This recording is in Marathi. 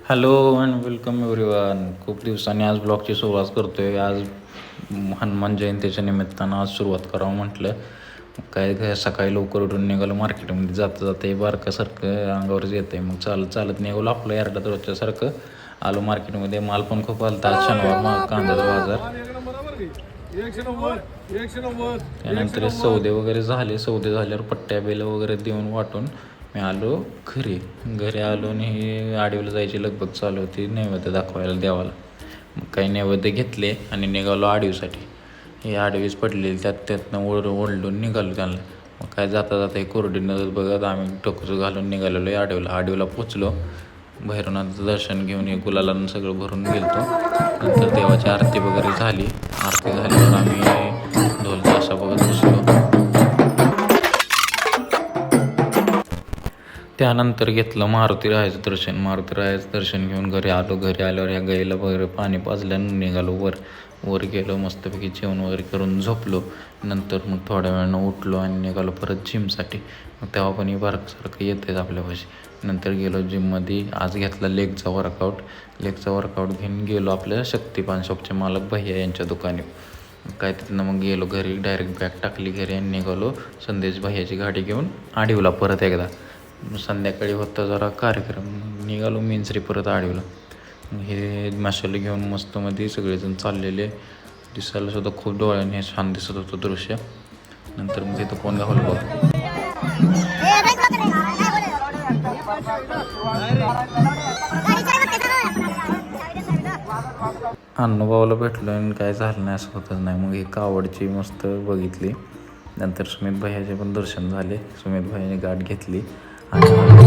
Hello and welcome everyone. खूप दिवसांनी आज ब्लॉगची सुरुवात करतोय. आज हनुमान जयंतीच्या निमित्तानं आज सुरुवात करावं म्हटलं. काय सकाळी लवकर उठून निघालो मार्केटमध्ये. जाता जाता हे बारकासारखं अंगावरच येतं आहे. मग चालत चालत निघालो आपलं यार्डात रोजच्यासारखं. आलो मार्केटमध्ये. माल पण खूप आलता. आज शनिवार कांद्याचा बाजार. त्यानंतर सौदे वगैरे झाले. सौदे झाल्यावर पट्ट्या बेलं वगैरे देऊन वाटून मी आलो घरी आलो आणि हे आडीला जायची लगबग चालू होती नैवेद्य दाखवायला देवाला. मग काही नैवेद्य घेतले आणि निघालो आडवीसाठी. हे आडवीच पडलेली त्यातनं ओढलून निघालो त्यांना. मग काय जाता जाता हे कोरडीनं बघत आम्ही टोकचं घालून निघालेलो आडवीला पोचलो. भैरवनाथचं दर्शन घेऊन हे गुलालानं सगळं भरून गेलतो. नंतर देवाची आरती वगैरे झाली. आरती झाल्यावर आम्ही ढोल ताशा बघत बसलो. त्यानंतर घेतलं मारुती रायाचं दर्शन घेऊन घरी आल्यावर या गाईला वगैरे पाणी पाजल्यानं निघालो वर गेलो. मस्तपैकी जेवण वगैरे करून झोपलो. नंतर मग थोड्या वेळानं उठलो आणि निघालो परत जिमसाठी. मग तेव्हा पण ही बारकासारखं येतेच आपल्यापाशी. नंतर गेलो जिममध्ये. आज घेतला लेगचा वर्कआउट घेऊन गेलो आपल्या शक्तिपान शॉपचे मालक भैया यांच्या दुकानी. काय तिथनं मग गेलो घरी. डायरेक्ट बॅग टाकली घरी आणि निघालो संदेश भैयाची गाडी घेऊन आडीवला परत एकदा. संध्याकाळी होता जरा कार्यक्रम. निघालो मिंचरी परत आडीवला. हे मशाली घेऊन मस्तमध्ये सगळेजण चाललेले. दिसायला सुद्धा खूप डोळ्याने छान दिसत होतं दृश्य. नंतर मग तिथं कोण गावलं बघ. अनुभवाला भेटलो आणि काय झालं नाही असं होतच नाही. मग ही कावडची मस्त बघितली. नंतर सुमित भैयाचे पण दर्शन झाले. सुमित भैयाने गाठ घेतली आणि